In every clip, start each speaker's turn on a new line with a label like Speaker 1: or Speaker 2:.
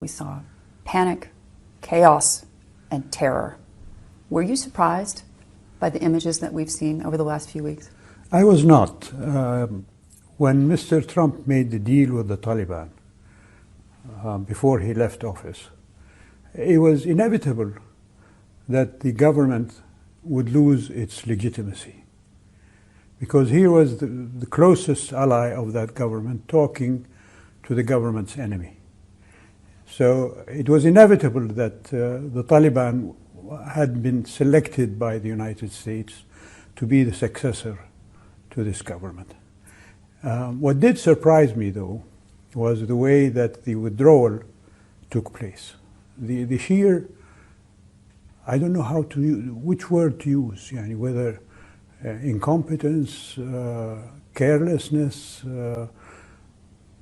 Speaker 1: We saw panic, chaos, and terror. Were you surprised by the images that we've seen over the last few weeks?
Speaker 2: I was not. When Mr. Trump made the deal with the Taliban before he left office, it was inevitable that the government would lose its legitimacy, because he was the closest ally of that government talking to the government's enemy. So it was inevitable that the Taliban had been selected by the United States to be the successor to this government. What did surprise me, though, was the way that the withdrawal took place. The sheer, I don't know how to use, which word to use, whether incompetence, carelessness,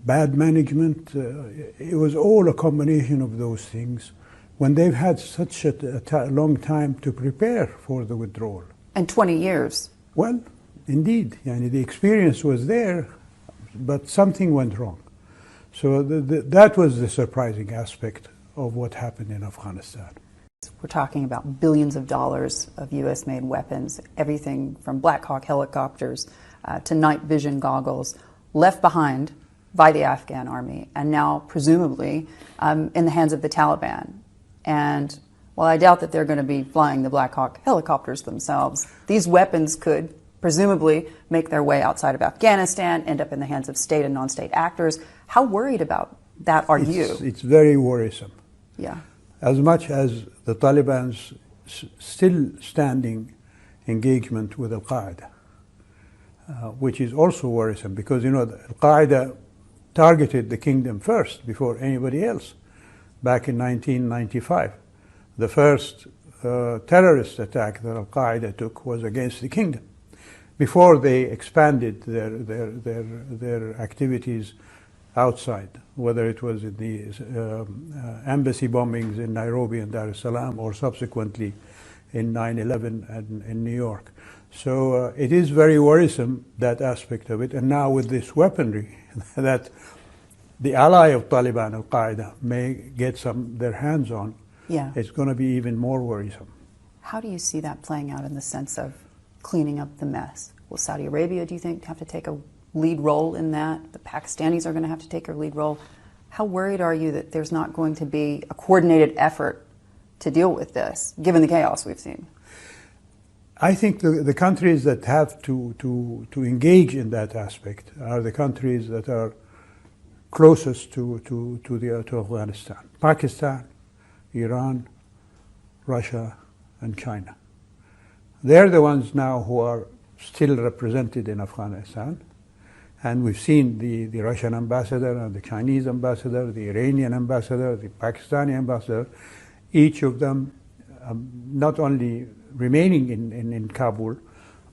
Speaker 2: bad management, it was all a combination of those things when they've had such a long time to prepare for the withdrawal.
Speaker 1: And 20 years.
Speaker 2: Well, indeed, the experience was there, but something went wrong. So that was the surprising aspect of what happened in Afghanistan.
Speaker 1: We're talking about billions of dollars of U.S.-made weapons, everything from Black Hawk helicopters to night vision goggles, left behind by the Afghan army, and now presumably in the hands of the Taliban. And while I doubt that they're going to be flying the Black Hawk helicopters themselves, these weapons could presumably make their way outside of Afghanistan, end up in the hands of state and non-state actors. How worried about that are you?
Speaker 2: It's very worrisome.
Speaker 1: Yeah.
Speaker 2: As much as the Taliban's still standing engagement with Al-Qaeda, which is also worrisome because, Al-Qaeda targeted the kingdom first before anybody else back in 1995. The first terrorist attack that Al-Qaeda took was against the kingdom before they expanded their activities outside, whether it was in the embassy bombings in Nairobi and Dar es Salaam or subsequently in 9/11 and in New York. So it is very worrisome, that aspect of it. And now with this weaponry that the ally of Taliban, Al-Qaeda, may get their hands on, it's going to be even more worrisome.
Speaker 1: How do you see that playing out in the sense of cleaning up the mess? Will Saudi Arabia, do you think, have to take a lead role in that? The Pakistanis are going to have to take a lead role. How worried are you that there's not going to be a coordinated effort to deal with this, given the chaos we've seen?
Speaker 2: I think the countries that have to engage in that aspect are the countries that are closest to Afghanistan: Pakistan, Iran, Russia, and China. They're the ones now who are still represented in Afghanistan. And we've seen the Russian ambassador and the Chinese ambassador, the Iranian ambassador, the Pakistani ambassador, each of them not only remaining in Kabul,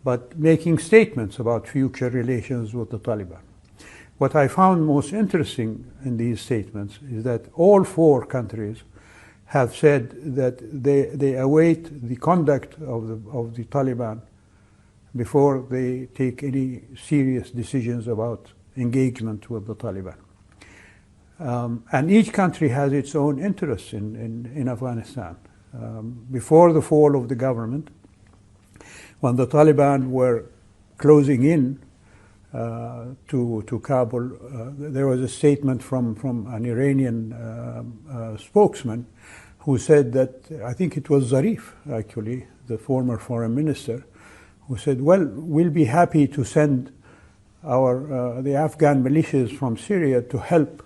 Speaker 2: but making statements about future relations with the Taliban. What I found most interesting in these statements is that all four countries have said that they await the conduct of the Taliban before they take any serious decisions about engagement with the Taliban. And each country has its own interests in Afghanistan. Before the fall of the government, when the Taliban were closing in to Kabul, there was a statement from an Iranian spokesman who said that, I think it was Zarif, actually, the former foreign minister, who said, well, we'll be happy to send the Afghan militias from Syria to help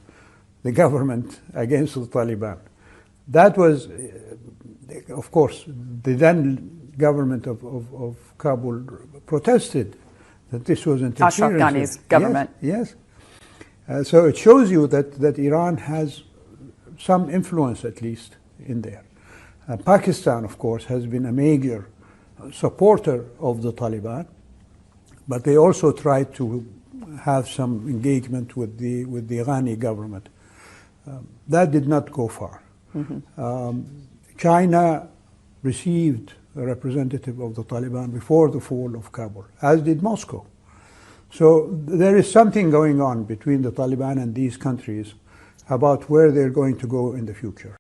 Speaker 2: the government against the Taliban. That was, of course, the then government of Kabul protested that this was interference.
Speaker 1: Ashraf Ghani's government.
Speaker 2: Yes. So it shows you that Iran has some influence, at least, in there. Pakistan, of course, has been a major supporter of the Taliban, but they also tried to have some engagement with the Ghani government. That did not go far. Mm-hmm. China received a representative of the Taliban before the fall of Kabul, as did Moscow. So there is something going on between the Taliban and these countries about where they're going to go in the future.